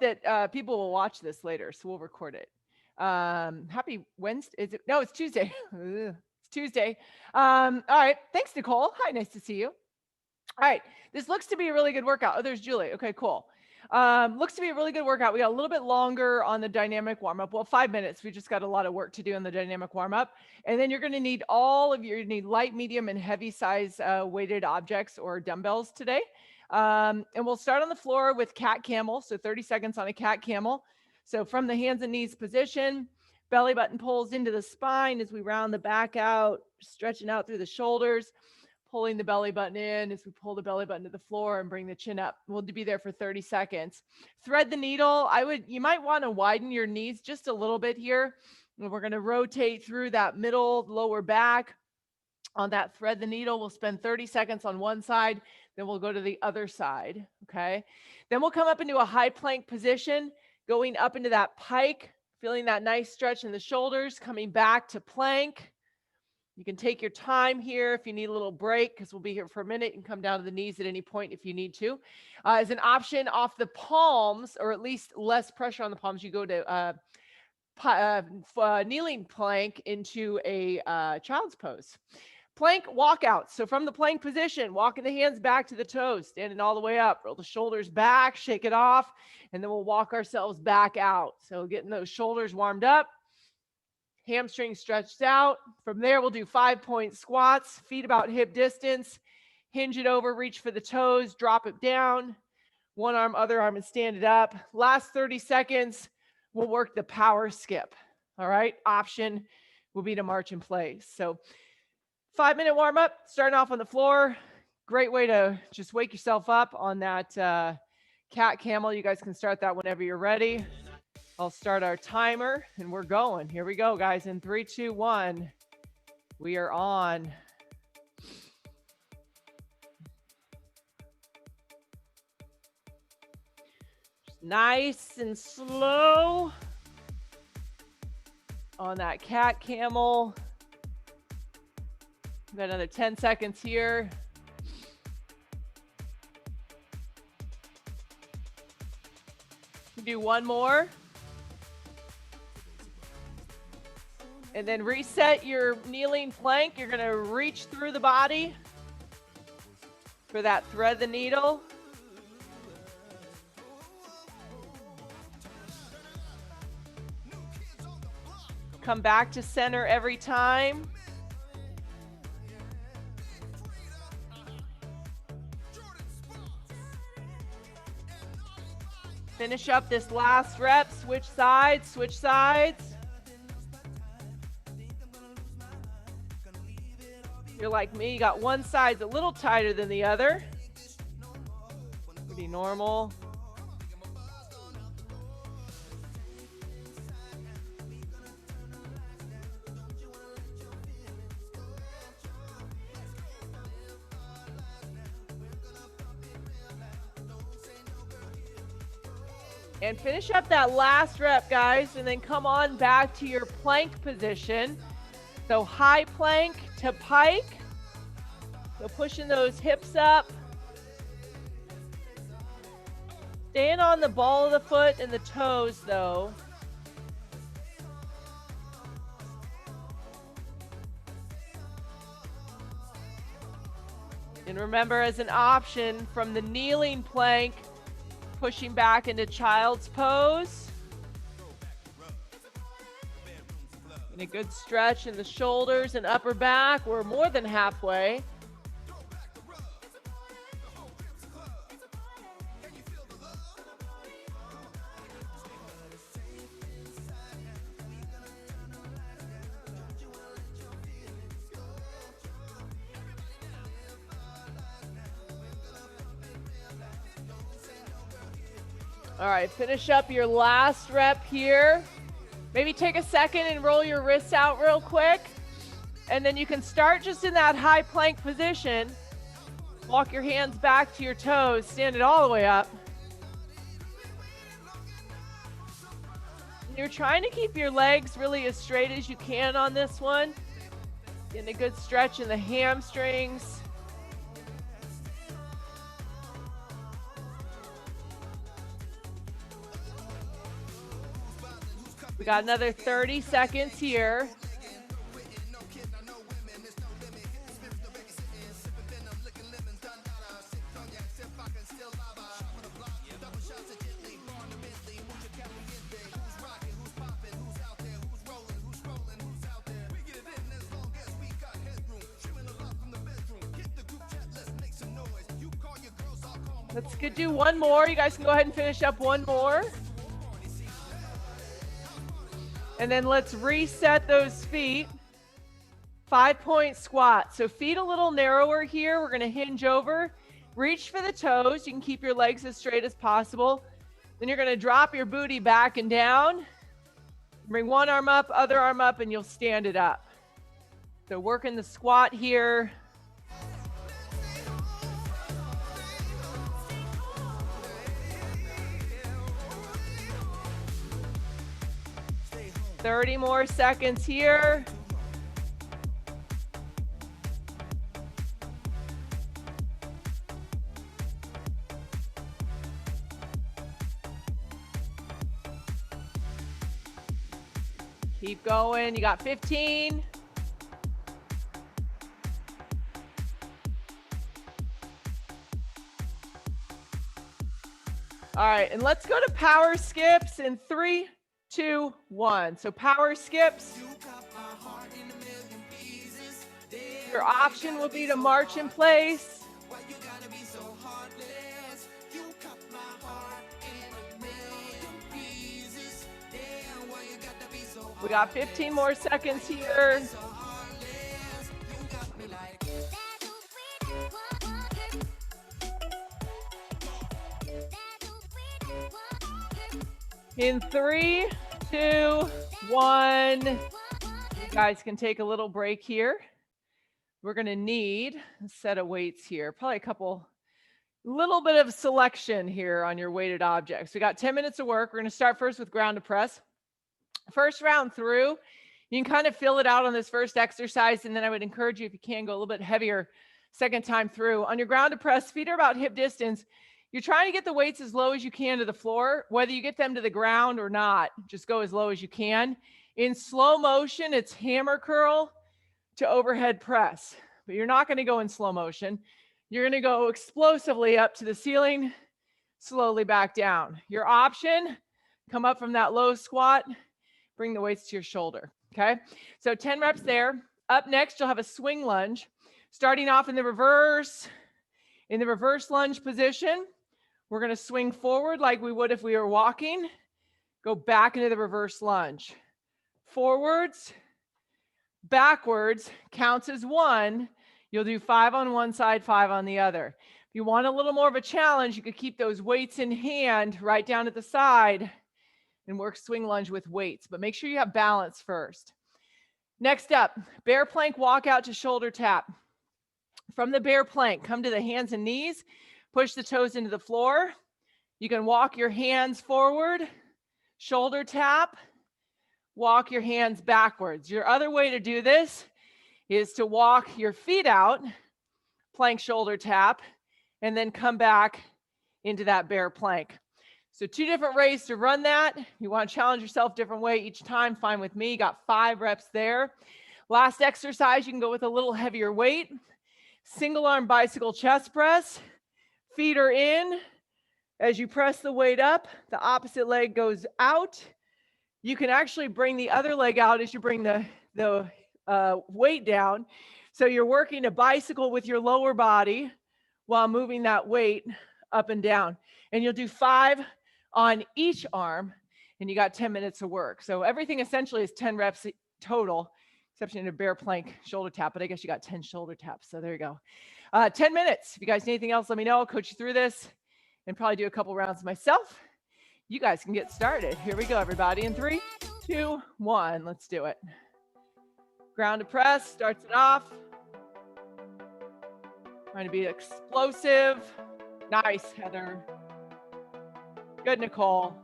that people will watch this later, so we'll record it. Happy Wednesday. Is it? No, it's Tuesday. It's Tuesday. All right. Thanks, Nicole. Hi, nice to see you. All right. This looks to be a really good workout. Oh, there's Julie. Okay, cool. Looks to be a really good workout. We got a little bit longer on the dynamic warm-up. Well, 5 minutes. We just got a lot of work to do on the dynamic warm-up. And then you're going to need you need light, medium, and heavy size weighted objects or dumbbells today. And we'll start on the floor with cat camel. So 30 seconds on a cat camel. So from the hands and knees position, belly button pulls into the spine as we round the back out, stretching out through the shoulders, pulling the belly button in as we pull the belly button to the floor and bring the chin up. We'll be there for 30 seconds. Thread the needle. You might want to widen your knees just a little bit here. And we're going to rotate through that middle lower back. On that thread the needle, we'll spend 30 seconds on one side, then we'll go to the other side, okay? Then we'll come up into a high plank position, going up into that pike, feeling that nice stretch in the shoulders, coming back to plank. You can take your time here if you need a little break, because we'll be here for a minute, and come down to the knees at any point if you need to. As an option, off the palms, or at least less pressure on the palms, you go to kneeling plank into a child's pose. Plank walkout. So from the plank position, walking the hands back to the toes, standing all the way up, roll the shoulders back, shake it off, and then we'll walk ourselves back out. So getting those shoulders warmed up, hamstrings stretched out. From there, we'll do 5-point squats, feet about hip distance, hinge it over, reach for the toes, drop it down, one arm, other arm, and stand it up. Last 30 seconds, we'll work the power skip. All right, option will be to march in place. So 5-minute warm up, starting off on the floor. Great way to just wake yourself up on that cat camel. You guys can start that whenever you're ready. I'll start our timer and we're going. Here we go, guys. In 3, 2, 1, we are on. Just nice and slow on that cat camel. Got another 10 seconds here. Do one more. And then reset your kneeling plank. You're going to reach through the body for that thread the needle. Come back to center every time. Finish up this last rep. Switch sides, switch sides. You're like me, you got one side's a little tighter than the other. Pretty normal. And finish up that last rep, guys, and then come on back to your plank position. So high plank to pike. So pushing those hips up. Staying on the ball of the foot and the toes, though. And remember, as an option from the kneeling plank, pushing back into child's pose. And a good stretch in the shoulders and upper back. We're more than halfway. All right, finish up your last rep here. Maybe take a second and roll your wrists out real quick. And then you can start just in that high plank position. Walk your hands back to your toes, stand it all the way up. You're trying to keep your legs really as straight as you can on this one. Getting a good stretch in the hamstrings. We got another 30 seconds here. Let's do one more. You guys can go ahead and finish up one more. And then let's reset those feet. 5-point squat. So feet a little narrower here. We're going to hinge over. Reach for the toes. You can keep your legs as straight as possible. Then you're going to drop your booty back and down. Bring one arm up, other arm up, and you'll stand it up. So working the squat here. Thirty more seconds here. Keep going. You got 15. All right, and let's go to power skips in 3, 2, 1. So power skips. Your option will be to march in place. We got 15 more seconds here. In 3, 2, 1. You guys can take a little break here. We're going to need a set of weights here. Probably a little bit of selection here on your weighted objects. We got 10 minutes of work. We're going to start first with ground to press. First round through, you can kind of fill it out on this first exercise, and then I would encourage you, if you can, go a little bit heavier second time through. On your ground to press, feet are about hip distance. You're trying to get the weights as low as you can to the floor. Whether you get them to the ground or not, just go as low as you can. In slow motion, it's hammer curl to overhead press, but you're not going to go in slow motion. You're going to go explosively up to the ceiling, slowly back down. Your option, come up from that low squat, bring the weights to your shoulder, okay? So 10 reps there. Up next, you'll have a swing lunge. Starting off in the reverse lunge position. We're going to swing forward like we would if we were walking. Go back into the reverse lunge. Forwards, backwards, counts as 1. You'll do 5 on one side, 5 on the other. If you want a little more of a challenge, you could keep those weights in hand right down at the side and work swing lunge with weights, but make sure you have balance first. Next up, bear plank walk out to shoulder tap. From the bear plank, come to the hands and knees, push the toes into the floor. You can walk your hands forward, shoulder tap, walk your hands backwards. Your other way to do this is to walk your feet out, plank shoulder tap, and then come back into that bear plank. So 2 different ways to run that. You want to challenge yourself different way each time, fine with me. Got 5 reps there. Last exercise, you can go with a little heavier weight. Single arm bicycle chest press. Feet are in. As you press the weight up, the opposite leg goes out. You can actually bring the other leg out as you bring the weight down. So you're working a bicycle with your lower body while moving that weight up and down. And you'll do 5 on each arm, and you got 10 minutes of work. So everything essentially is 10 reps total, except in a bear plank shoulder tap, but I guess you got 10 shoulder taps. So there you go. 10 minutes. If you guys need anything else, let me know. I'll coach you through this and probably do a couple rounds myself. You guys can get started. Here we go, everybody. In 3, 2, 1. Let's do it. Ground to press, starts it off. Trying to be explosive. Nice, Heather. Good, Nicole.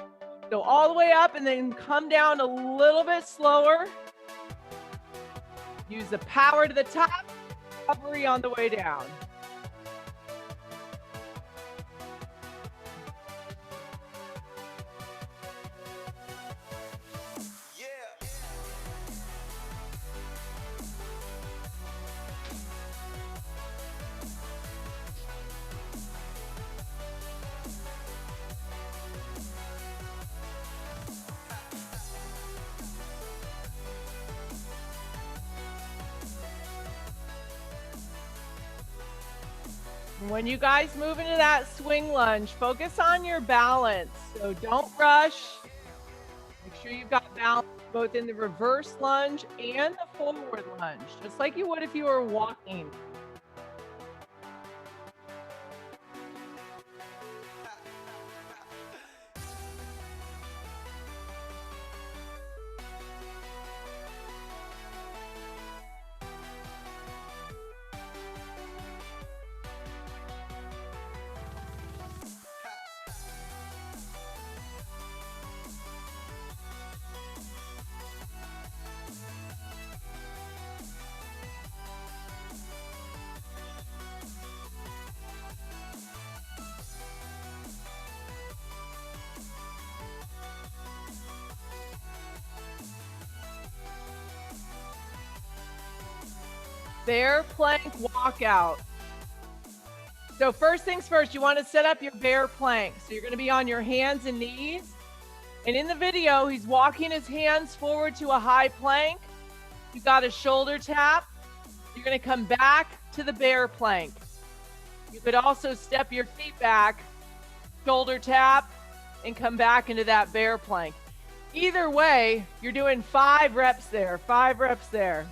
Go all the way up and then come down a little bit slower. Use the power to the top, recovery on the way down. When you guys move into that swing lunge, focus on your balance. So don't rush. Make sure you've got balance both in the reverse lunge and the forward lunge, just like you would if you were walking. Bear plank walkout. So first things first, you want to set up your bear plank. So you're going to be on your hands and knees. And in the video, he's walking his hands forward to a high plank. You got a shoulder tap. You're going to come back to the bear plank. You could also step your feet back, shoulder tap, and come back into that bear plank. Either way, you're doing 5 reps there, 5 reps there.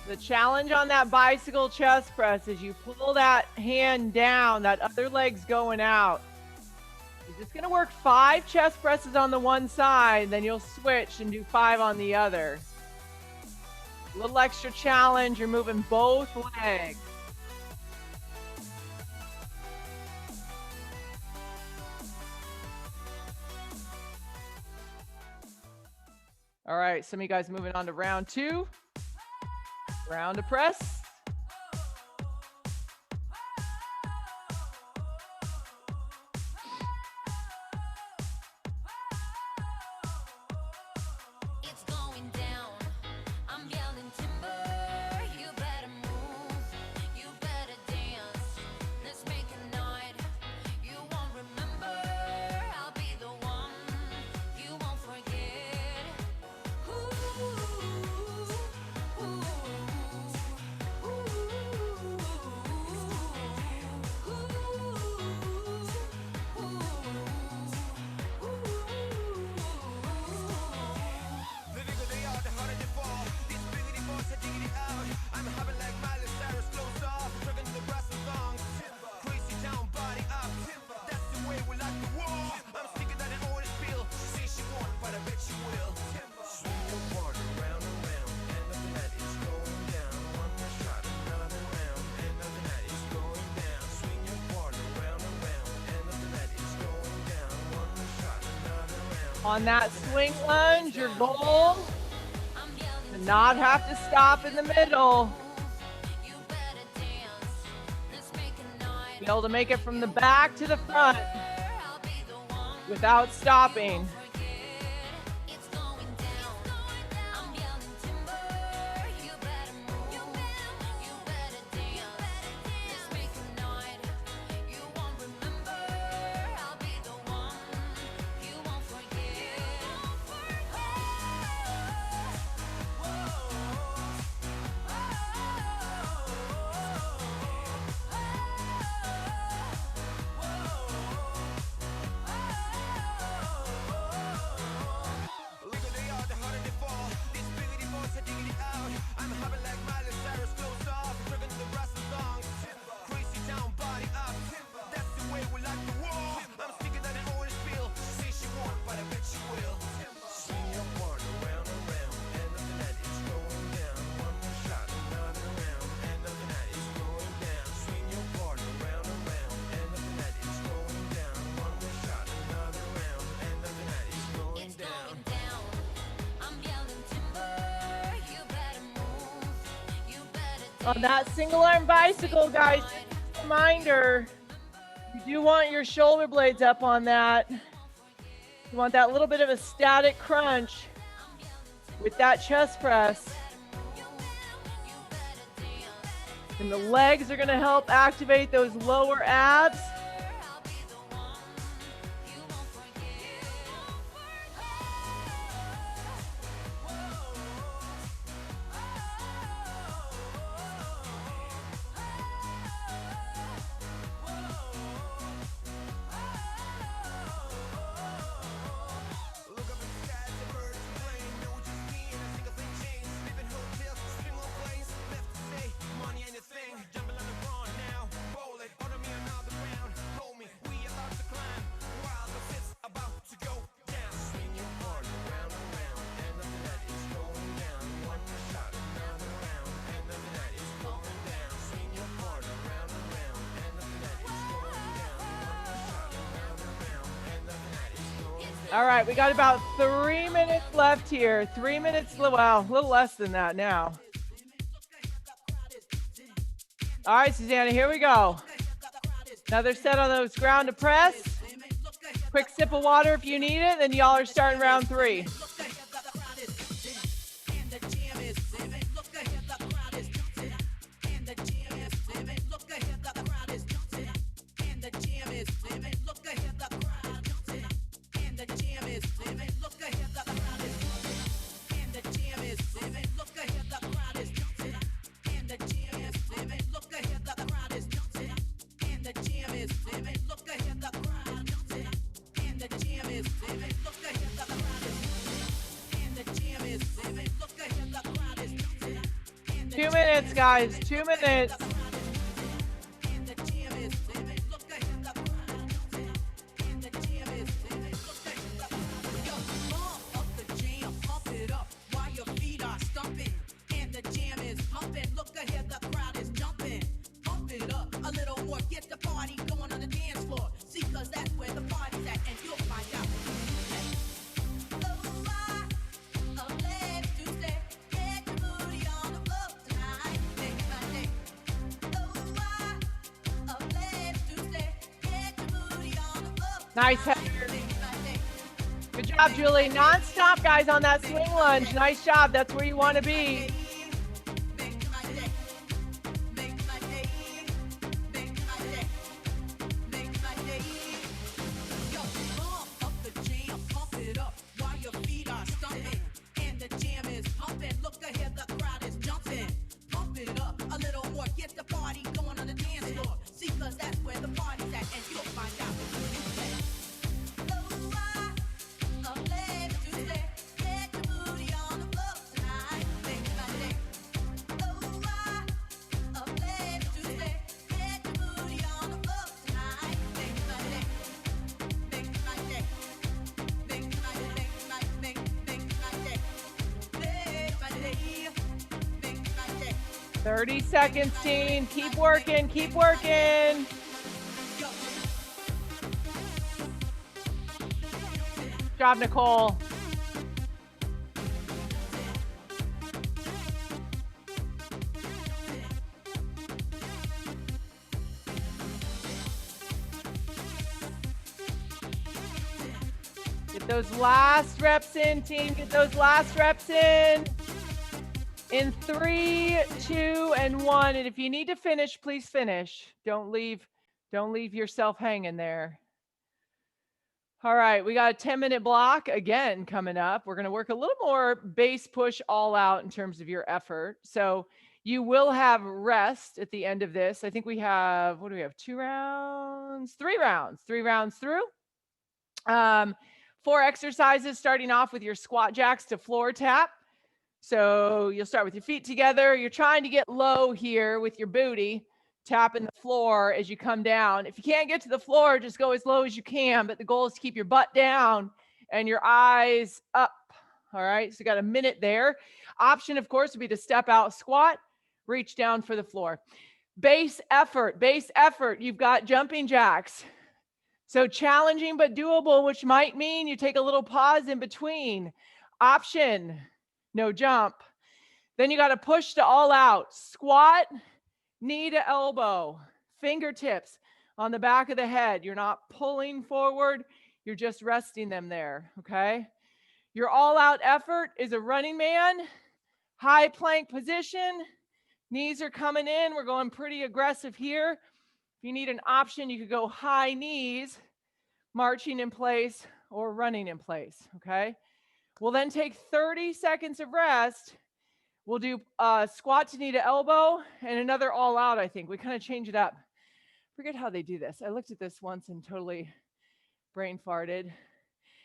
The challenge on that bicycle chest press is you pull that hand down, that other leg's going out. You're just going to work 5 chest presses on the one side, then you'll switch and do 5 on the other. A little extra challenge, you're moving both legs. All right, some of you guys moving on to round 2. Round of press. It's going down. I'm yelling timber. You better move. You better dance. Let's make a night. You won't remember. I'll be the one. You won't forget. Ooh, ooh, ooh. On that swing lunge, your goal to not have to stop in the middle. Be able to make it from the back to the front without stopping. On that single arm bicycle, guys, reminder, you do want your shoulder blades up on that. You want that little bit of a static crunch with that chest press. And the legs are going to help activate those lower abs. All right, we got about 3 minutes left here. 3 minutes, wow, a little less than that now. All right, Susanna, here we go. Another set on those ground to press. Quick sip of water if you need it, then y'all are starting round 3. Guys, 2 minutes. Nice header. Good job, Julie. Non-stop, guys, on that swing lunge. Nice job. That's where you want to be. Thirty seconds, team. Keep working. Keep working. Good job, Nicole. Get those last reps in, team. Get those last reps in. In 3, 2, and 1. And if you need to finish, please finish. Don't leave yourself hanging there. All right, we got a 10-minute block again coming up. We're going to work a little more base push all out in terms of your effort. So you will have rest at the end of this. I think we have, what do we have? 2 rounds? 3 rounds. 3 rounds through. 4 exercises starting off with your squat jacks to floor tap. So you'll start with your feet together. You're trying to get low here with your booty, tapping the floor as you come down. If you can't get to the floor, just go as low as you can. But the goal is to keep your butt down and your eyes up. All right. So you got a minute there. Option, of course, would be to step out, squat, reach down for the floor. Base effort. You've got jumping jacks. So challenging but doable, which might mean you take a little pause in between. Option. No jump. Then you got to push to all out. Squat, knee to elbow, fingertips on the back of the head. You're not pulling forward. You're just resting them there, okay? Your all-out effort is a running man, high plank position. Knees are coming in. We're going pretty aggressive here. If you need an option, you could go high knees, marching in place or running in place, okay? We'll then take 30 seconds of rest. We'll do squat to knee to elbow and another all out, I think. We kind of change it up. Forget how they do this. I looked at this once and totally brain farted.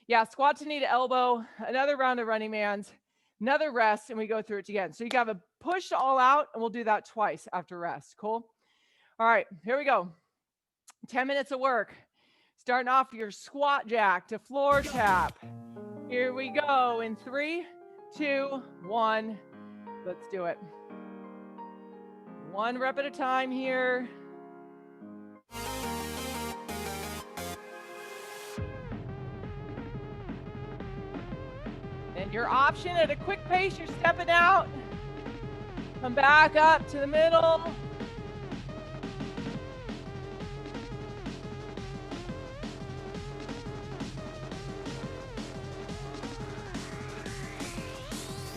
Yeah, squat to knee to elbow, another round of running man's, another rest, and we go through it again. So you got to push to all out, and we'll do that twice after rest. Cool? All right, here we go. 10 minutes of work. Starting off your squat jack to floor tap. Here we go in 3, 2, 1. Let's do it. 1 rep at a time here. And your option at a quick pace, you're stepping out. Come back up to the middle.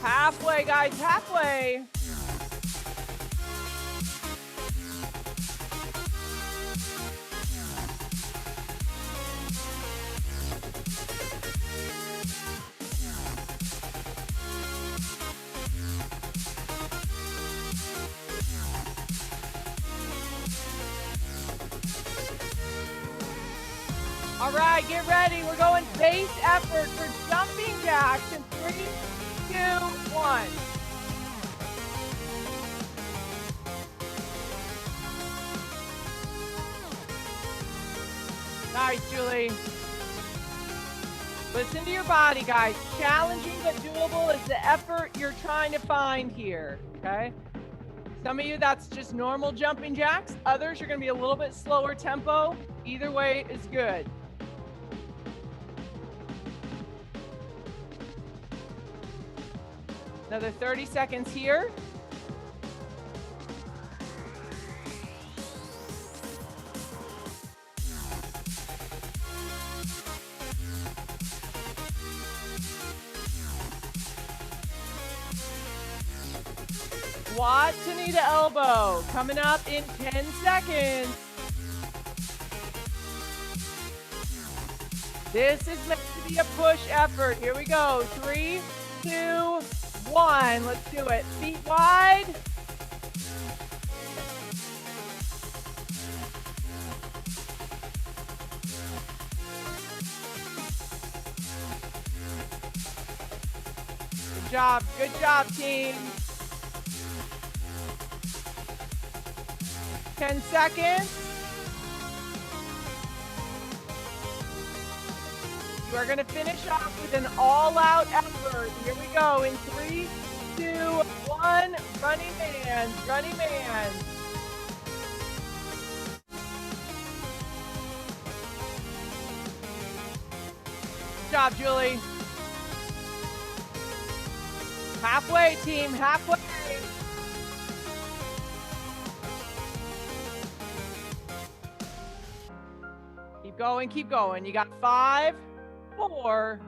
Halfway, guys, halfway. All right, get ready. We're going base effort for jumping jacks in 3, 2, 1. Nice, Julie. Listen to your body, guys. Challenging but doable is the effort you're trying to find here, okay? Some of you, that's just normal jumping jacks. Others, you're going to be a little bit slower tempo. Either way is good. Another 30 seconds here. Squat to knee to elbow. Coming up in 10 seconds. This is meant to be a push effort. Here we go. 3, 2, 1. Let's do it. Feet wide. Good job. Good job, team. 10 seconds. You are going to finish off with an all-out effort. Here we go in 3, 2, 1. Running man, running man. Good job, Julie. Halfway, team, halfway. Keep going, keep going. You got 5, 4,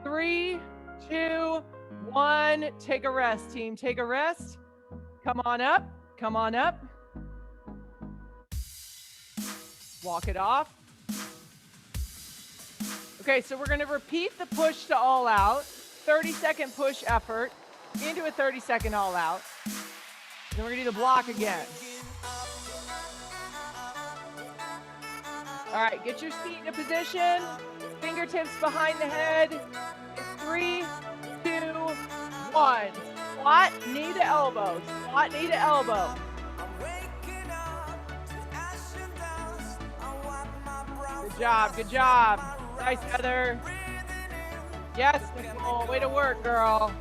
3, 2, 1. Take a rest, team. Take a rest. Come on up. Come on up. Walk it off. Okay, so we're going to repeat the push to all out. 30-second push effort into a 30-second all out. Then we're going to do the block again. All right, get your feet in a position. Fingertips behind the head. 3, 2, 1. Squat, knee to elbow. Squat, knee to elbow. Good job, good job. Nice, Heather. Yes, Nicole. Way to work, girl.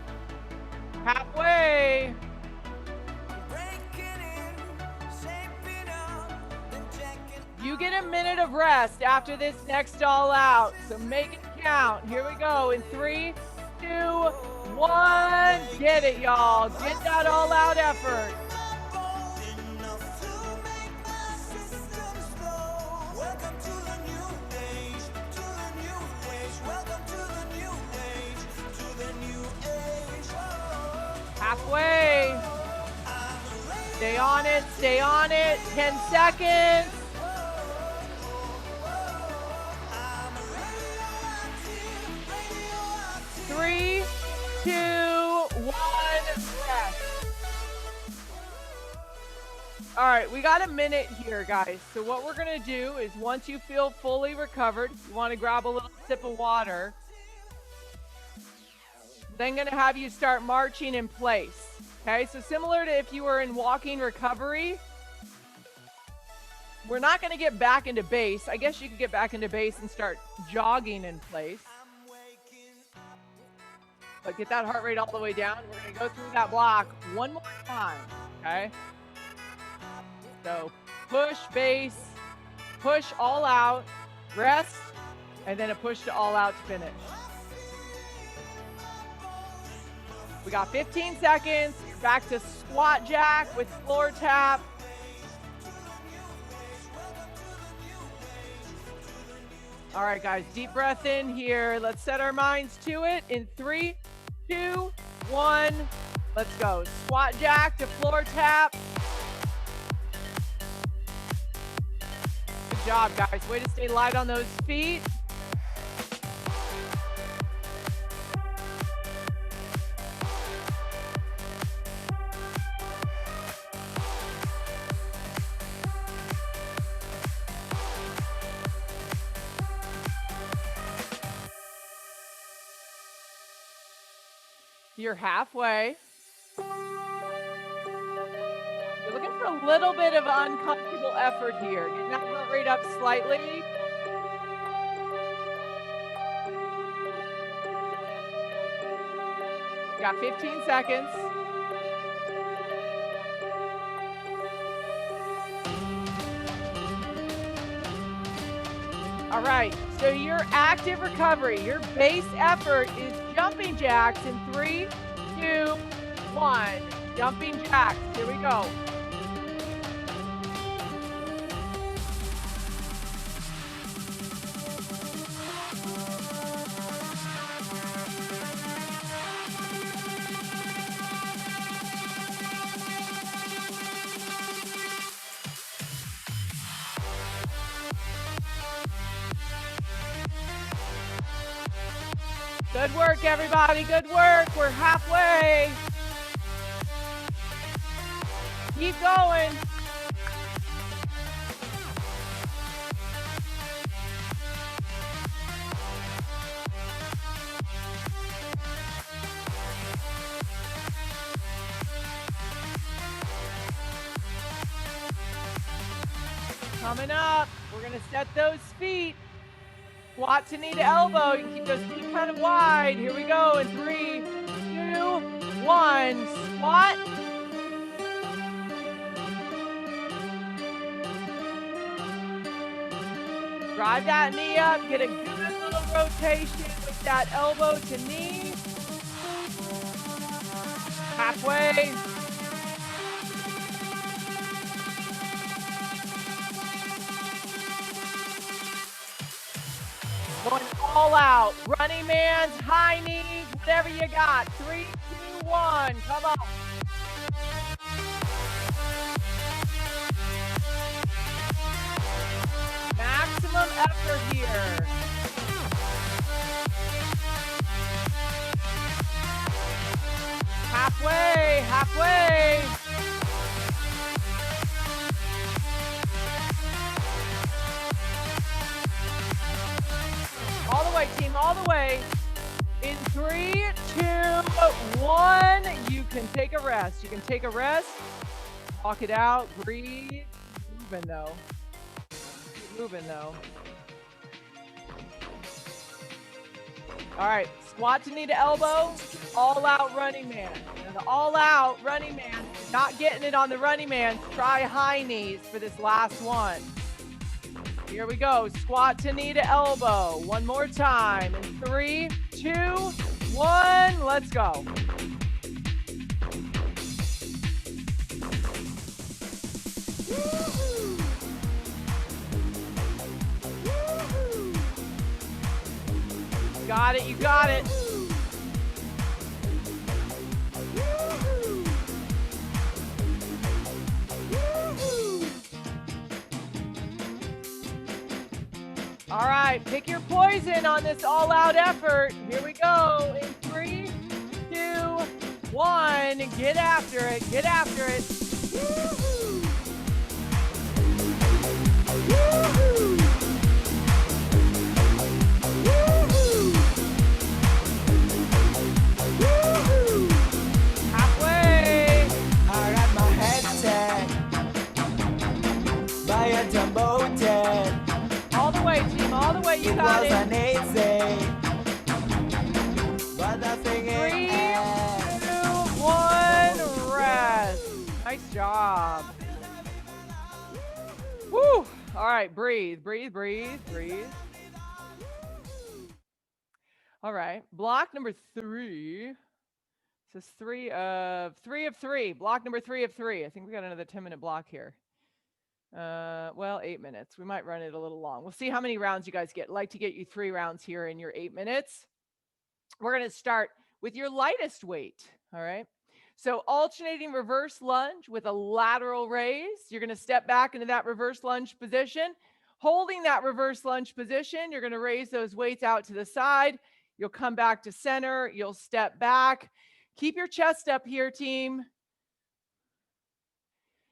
Halfway. You get a minute of rest after this next all out, so make it count. Here we go in 3, 2, 1. on. Get it, y'all. Get that all out effort. Halfway. Stay on it. Stay on it. 10 seconds. Three, two, one, rest. All right, we got a minute here, guys. So what we're gonna do is once you feel fully recovered, you wanna grab a little sip of water. Then gonna have you start marching in place. Okay, so similar to if you were in walking recovery, we're not gonna get back into base. I guess you could get back into base and start jogging in place. But get that heart rate all the way down. We're gonna go through that block one more time, okay? So push, base, push all out, rest, and then a push to all out to finish. We got 15 seconds. Back to squat jack with floor tap. All right, guys, deep breath in here. Let's set our minds to it in 3, 2, 1. Let's go. Squat jack to floor tap. Good job, guys. Way to stay light on those feet. You're halfway. You're looking for a little bit of uncomfortable effort here. Getting that heart rate up slightly. Got 15 seconds. All right, so your active recovery, your base effort is jumping jacks in 3, 2, 1. Jumping jacks. Here we go. Good work, everybody. Good work. We're halfway. Keep going. Coming up, we're going to set those feet. Squat to knee to elbow. You can keep those feet kind of wide. Here we go in 3, 2, 1. Squat. Drive that knee up. Get a good little rotation with that elbow to knee. Halfway. Going all out. Running man's, high knee, whatever you got. 3, 2, 1. Come on. Maximum effort here. Halfway, halfway. All the way, team, all the way. In 3, 2, 1, you can take a rest. You can take a rest. Walk it out. Breathe. Keep moving, though. Keep moving, though. All right. Squat to knee to elbow. All out running man. Now the all out running man. Not getting it on the running man. Try high knees for this last one. Here we go. Squat to knee to elbow. One more time. In 3, 2, 1. Let's go. got it. You got it. All right, pick your poison on this all-out effort. Here we go. In 3, 2, 1. Get after it. Get after it. Woo-hoo. Woo-hoo. Woo-hoo. Woo-hoo. Halfway. I got my head tagged by a jumbo jet. All the way, team. All the way. You got It it. was amazing, but the thing 3, is, 2, 1. Rest. Nice job. Woo. All right. Breathe. Breathe. Breathe. Breathe. All right. Block number 3. This is 3 of 3. Block number 3 of 3. I think we got another 10-minute block here. Well, 8 minutes. We might run it a little long. We'll see how many rounds you guys get. I'd like to get you 3 rounds here in your 8 minutes. We're going to start with your lightest weight. All right. So alternating reverse lunge with a lateral raise. You're going to step back into that reverse lunge position. Holding that reverse lunge position, you're going to raise those weights out to the side. You'll come back to center. You'll step back. Keep your chest up here, team.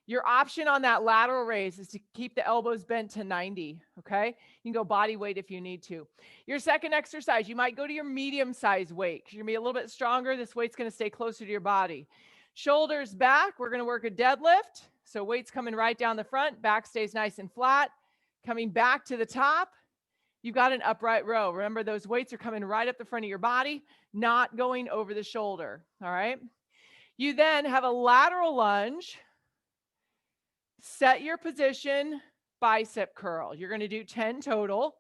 Your option on that lateral raise is to keep the elbows bent to 90, okay? You can go body weight if you need to. Your second exercise, you might go to your medium size weight because you're gonna be a little bit stronger. This weight's gonna stay closer to your body. Shoulders back, we're gonna work a deadlift. So weight's coming right down the front, back stays nice and flat. Coming back to the top, you've got an upright row. Remember, those weights are coming right up the front of your body, not going over the shoulder, all right? You then have a lateral lunge. Set your position, bicep curl. You're going to do 10 total,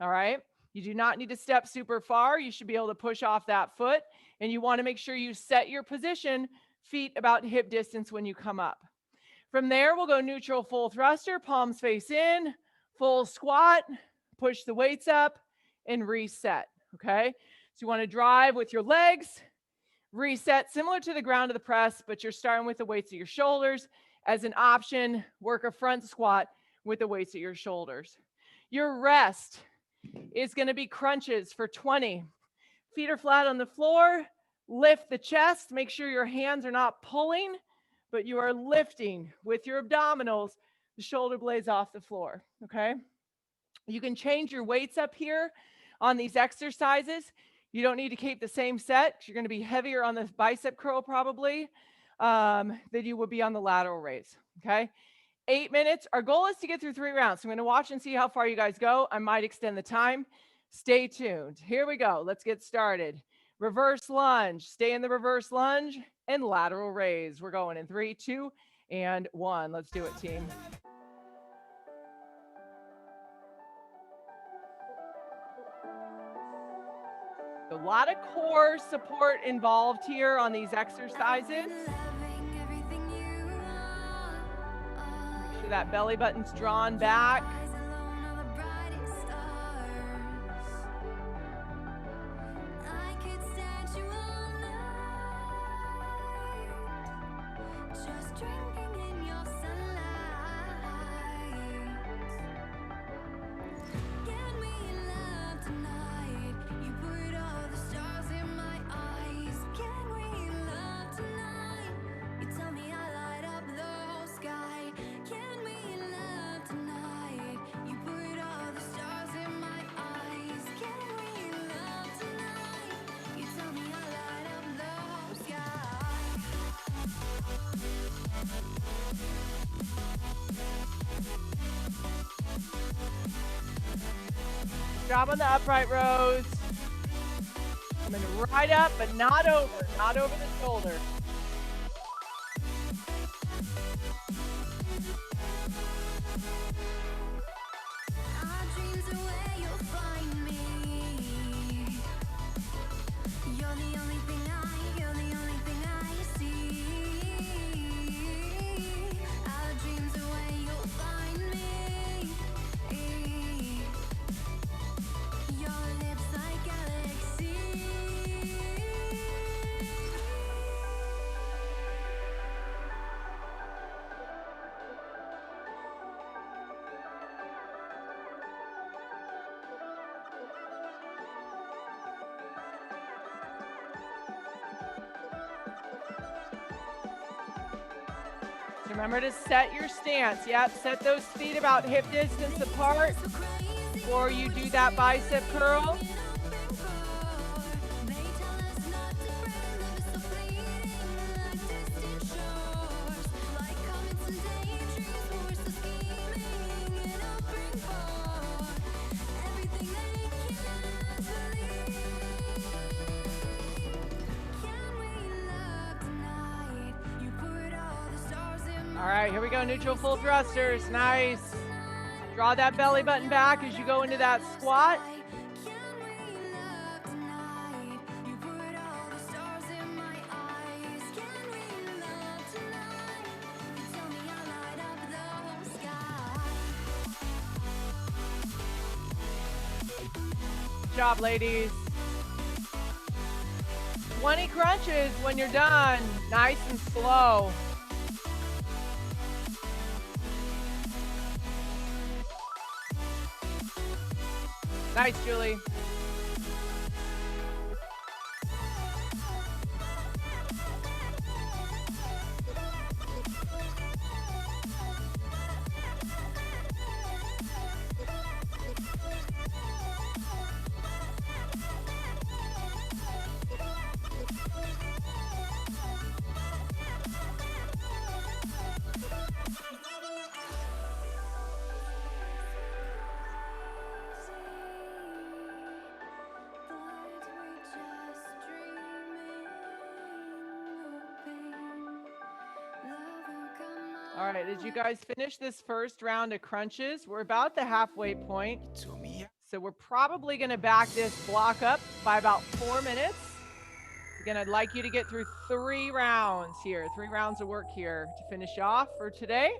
all right? You do not need to step super far. You should be able to push off that foot, and you want to make sure you set your position, feet about hip distance when you come up. From there, we'll go neutral full thruster, palms face in, full squat, push the weights up, and reset, okay? So you want to drive with your legs, reset, similar to the ground of the press, but you're starting with the weights of your shoulders. As an option, work a front squat with the weights at your shoulders. Your rest is going to be crunches for 20. Feet are flat on the floor. Lift the chest. Make sure your hands are not pulling, but you are lifting with your abdominals, the shoulder blades off the floor, okay? You can change your weights up here on these exercises. You don't need to keep the same set because you're going to be heavier on the bicep curl probably than you would be on the lateral raise, okay? 8 minutes. Our goal is to get through 3 rounds. So I'm going to watch and see how far you guys go. I might extend the time. Stay tuned. Here we go. Let's get started. Reverse lunge. Stay in the reverse lunge and lateral raise. We're going in 3, 2, and 1. Let's do it, team. A lot of core support involved here on these exercises. Make sure that belly button's drawn back. Job on the upright rows. Coming right up, but not over the shoulder. Remember to set your stance. Yep, set those feet about hip distance apart before you do that bicep curl. All right, here we go, neutral full thrusters, nice. Draw that belly button back as you go into that squat. Good job, ladies. 20 crunches when you're done, nice and slow. Nice, Julie. All right, did you guys finish this first round of crunches? We're about the halfway point. So we're probably gonna back this block up by about 4 minutes. Again, I'd like you to get through 3 rounds here, 3 rounds of work here to finish off for today.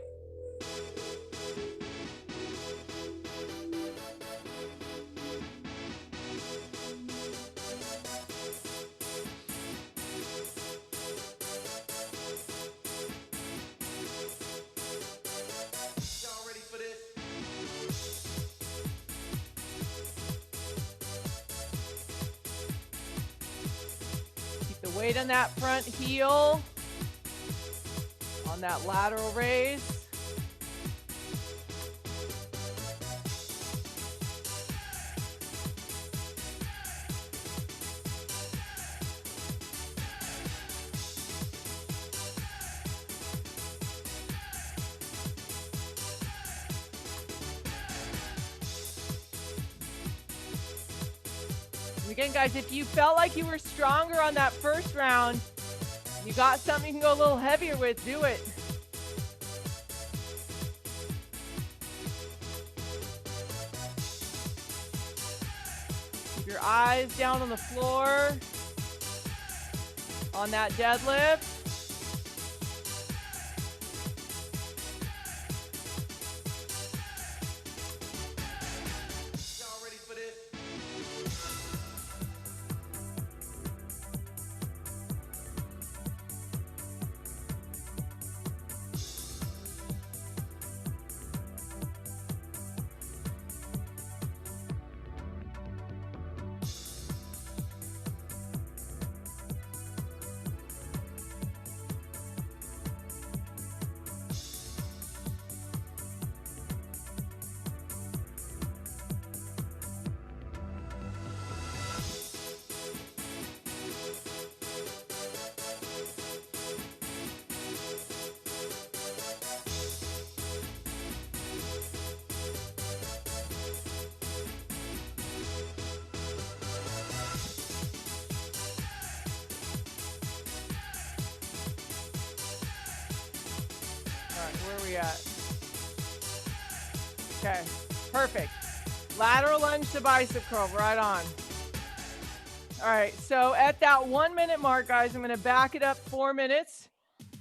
Weight on that front heel, on that lateral raise. Again, guys, if you felt like you were stronger on that first round, you got something you can go a little heavier with, do it. Keep your eyes down on the floor on that deadlift. Where are we at? Okay, perfect. Lateral lunge to bicep curl, right on. All right, so at that 1 minute mark, guys, I'm gonna back it up 4 minutes.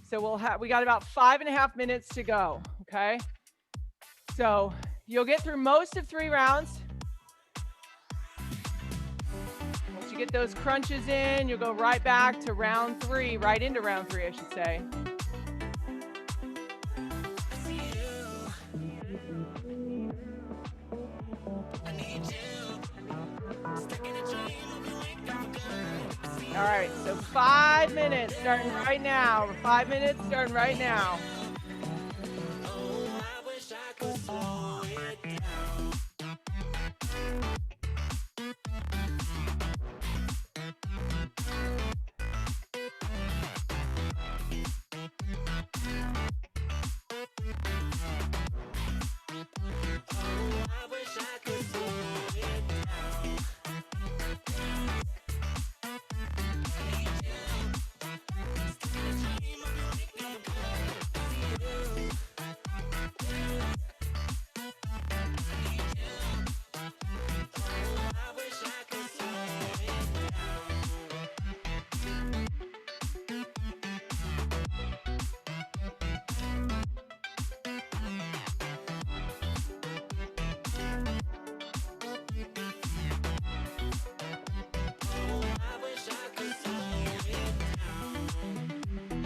So we got about 5.5 minutes to go, okay? So you'll get through most of 3 rounds. Once you get those crunches in, you'll go right back to round 3, right into round 3, I should say. All right, so 5 minutes starting right now. 5 minutes starting right now.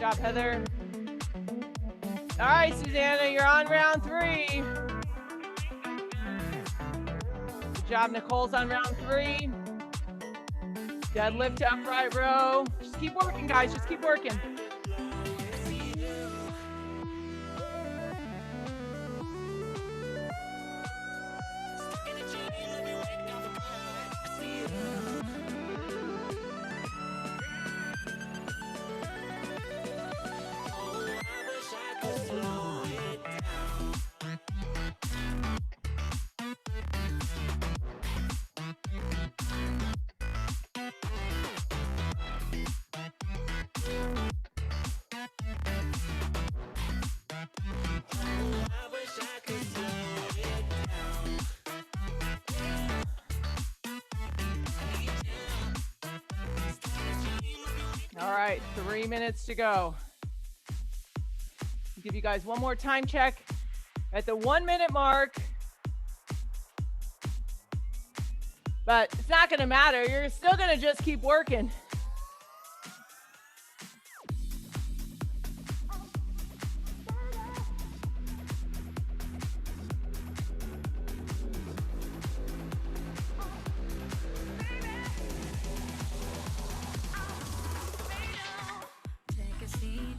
job, Heather. All right, Susanna, you're on round 3. Good job, Nicole's on round 3. Deadlift to upright row. Just keep working, guys. Just keep working. All right, 3 minutes to go. I'll give you guys one more time check at the 1 minute mark. But it's not going to matter. You're still going to just keep working. Take a seat,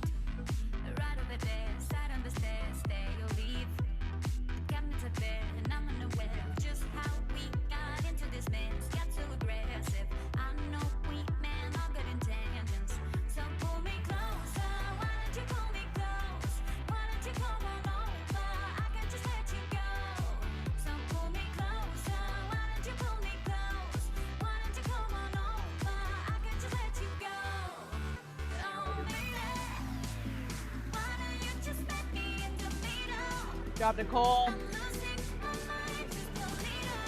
right over there, side on the stairs, stay or leave. Cabinets are bare, and I'm unaware of just how we got into this mess. Got so aggressive. I know we meant all good intentions. So pull me closer. Why don't you pull me close? Why don't you come on over? I can just let you go. So pull me closer. Why don't you pull me close? Why don't you come on over? I can just let you go. Oh baby, why don't you just let me in the middle? Good job, Nicole. I'm losing my mind, just a leader.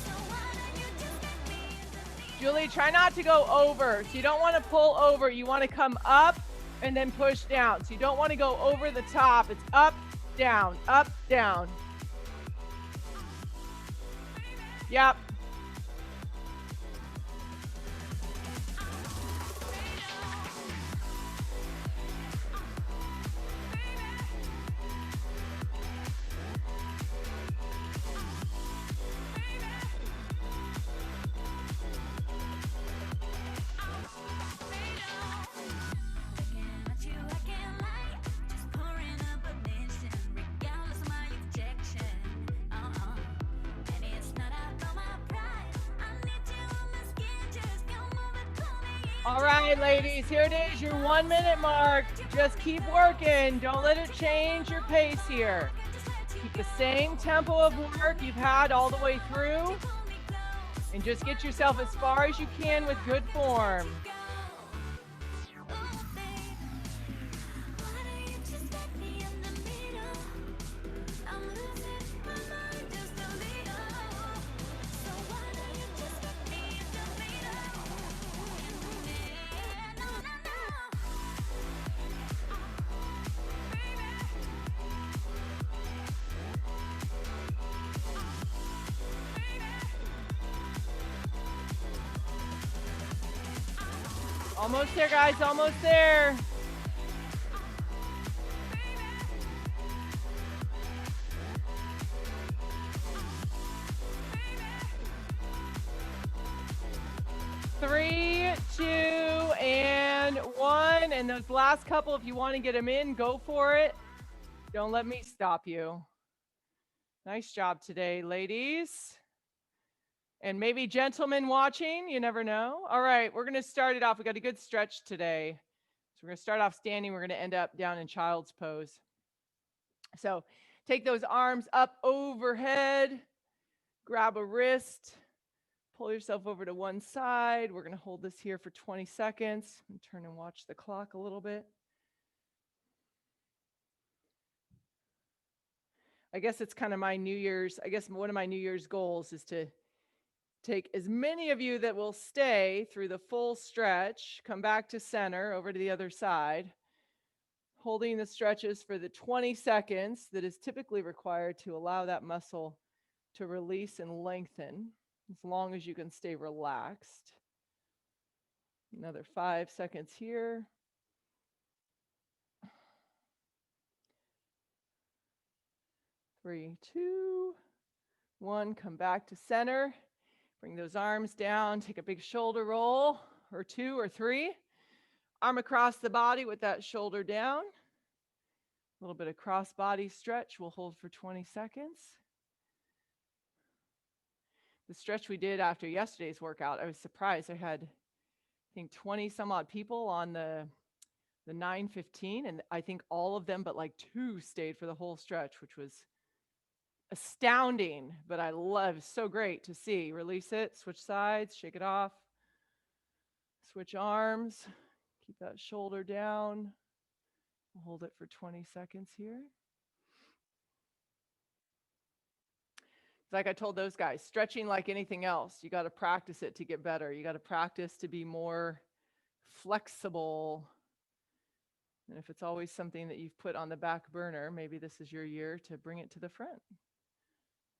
So why don't you just let me in the middle? Julie, try not to go over. So you don't want to pull over. You want to come up and then push down. So you don't want to go over the top. It's up, down, up, down. Yep. Looking at you, I can't lie. Just pouring up ignition, regardless of my objection. And it's not out of my pride. I need you on my skin, just come over, pull me in. All right, ladies, here it is, your 1 minute mark. Just keep working. Don't let it change your pace here. Keep the same tempo of work you've had all the way through. And just get yourself as far as you can with good form. Almost there, guys, almost there. Three, 2, and 1. And those last couple, if you want to get them in, go for it. Don't let me stop you. Nice job today, ladies. And maybe gentlemen watching, you never know. All right, we're going to start it off. We got a good stretch today. So we're going to start off standing. We're going to end up down in child's pose. So take those arms up overhead, grab a wrist, pull yourself over to one side. We're going to hold this here for 20 seconds and turn and watch the clock a little bit. I guess it's kind of my New Year's, one of my New Year's goals is to take as many of you that will stay through the full stretch, come back to center, over to the other side, holding the stretches for the 20 seconds that is typically required to allow that muscle to release and lengthen, as long as you can stay relaxed. Another 5 seconds here. 3, 2, 1. Come back to center. Bring those arms down. Take a big shoulder roll, or 2 or 3. Arm across the body with that shoulder down. A little bit of cross body stretch. We'll hold for 20 seconds. The stretch we did after yesterday's workout, I was surprised. I had, I think, 20 some odd people on the 9:15, and I think all of them but like 2 stayed for the whole stretch, which was astounding. But I love, so great to see. Release it, switch sides, shake it off, switch arms, keep that shoulder down. We'll hold it for 20 seconds here. Like I told those guys, stretching like anything else, you got to practice it to get better. You got to practice to be more flexible. And if it's always something that you've put on the back burner, maybe this is your year to bring it to the front.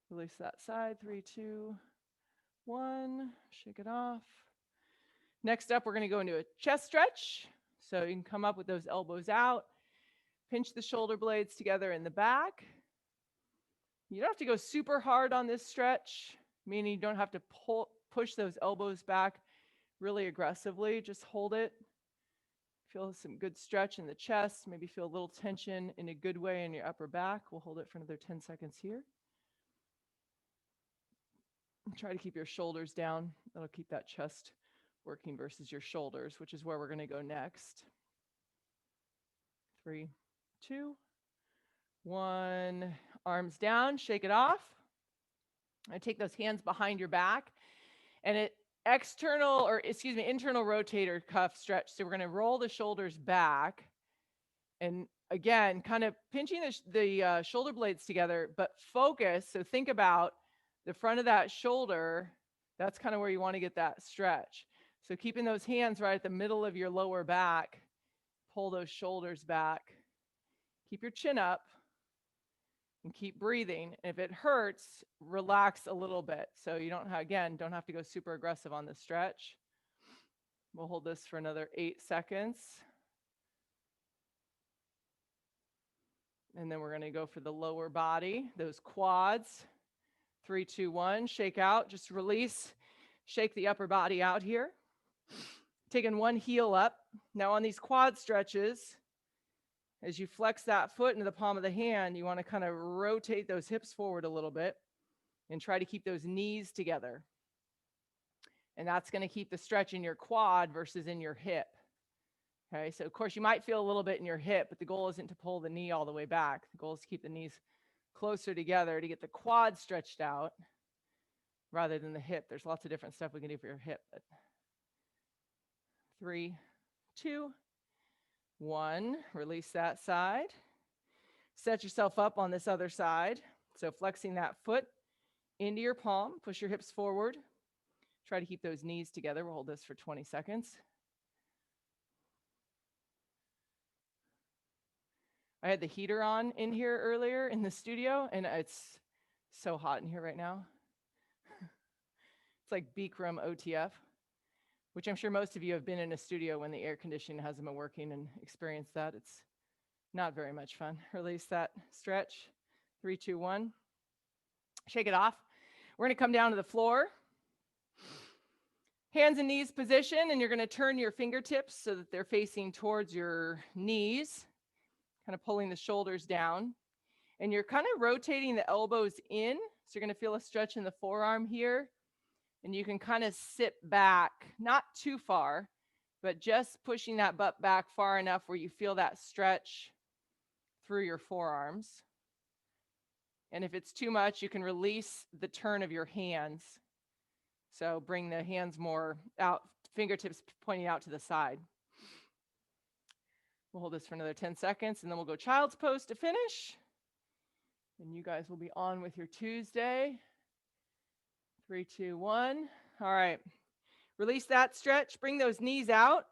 Release that side. 3, 2, 1. Shake it off. Next up, we're going to go into a chest stretch. So you can come up with those elbows out. Pinch the shoulder blades together in the back. You don't have to go super hard on this stretch, meaning you don't have to push those elbows back really aggressively. Just hold it. Feel some good stretch in the chest. Maybe feel a little tension in a good way in your upper back. We'll hold it for another 10 seconds here. Try to keep your shoulders down. That'll keep that chest working versus your shoulders, which is where we're going to go next. 3, 2, 1. Arms down, shake it off. I take those hands behind your back, and internal rotator cuff stretch. So we're going to roll the shoulders back, and again, kind of pinching the shoulder blades together, but focus. So think about the front of that shoulder. That's kind of where you want to get that stretch. So keeping those hands right at the middle of your lower back, pull those shoulders back. Keep your chin up. And keep breathing. If it hurts, relax a little bit. So you don't have to go super aggressive on the stretch. We'll hold this for another 8 seconds. And then we're going to go for the lower body, those quads. 3, 2, 1, shake out, just release, shake the upper body out here. Taking one heel up. Now on these quad stretches, as you flex that foot into the palm of the hand, you want to kind of rotate those hips forward a little bit and try to keep those knees together. And that's going to keep the stretch in your quad versus in your hip. Okay, so of course you might feel a little bit in your hip, but the goal isn't to pull the knee all the way back. The goal is to keep the knees closer together to get the quad stretched out rather than the hip. There's lots of different stuff we can do for your hip. But 3, 2, 1, release that side. Set yourself up on this other side. So flexing that foot into your palm, push your hips forward. Try to keep those knees together. We'll hold this for 20 seconds. I had the heater on in here earlier in the studio, and it's so hot in here right now. It's like Bikram OTF, which I'm sure most of you have been in a studio when the air conditioning hasn't been working and experienced that. It's not very much fun. Release that stretch. 3, 2, 1. Shake it off. We're going to come down to the floor. Hands and knees position, and you're going to turn your fingertips so that they're facing towards your knees, kind of pulling the shoulders down. And you're kind of rotating the elbows in. So you're going to feel a stretch in the forearm here. And you can kind of sit back, not too far, but just pushing that butt back far enough where you feel that stretch through your forearms. And if it's too much, you can release the turn of your hands. So bring the hands more out, fingertips pointing out to the side. We'll hold this for another 10 seconds, and then we'll go child's pose to finish. And you guys will be on with your Tuesday. 3, 2, 1. All right. Release that stretch. Bring those knees out.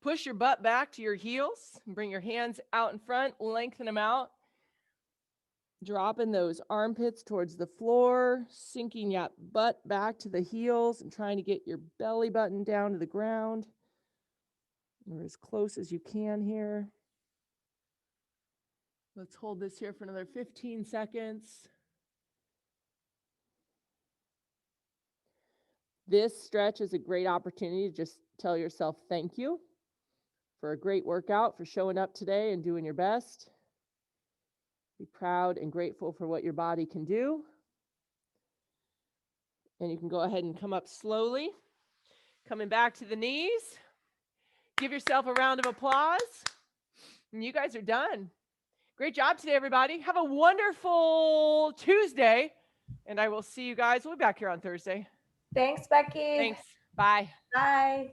Push your butt back to your heels. And bring your hands out in front. Lengthen them out. Dropping those armpits towards the floor. Sinking your butt back to the heels and trying to get your belly button down to the ground. Or as close as you can here. Let's hold this here for another 15 seconds. This stretch is a great opportunity to just tell yourself thank you for a great workout, for showing up today and doing your best. Be proud and grateful for what your body can do. And you can go ahead and come up slowly, coming back to the knees. Give yourself a round of applause. And you guys are done. Great job today, everybody. Have a wonderful Tuesday. And I will see you guys. We'll be back here on Thursday. Thanks, Becky. Thanks. Bye. Bye.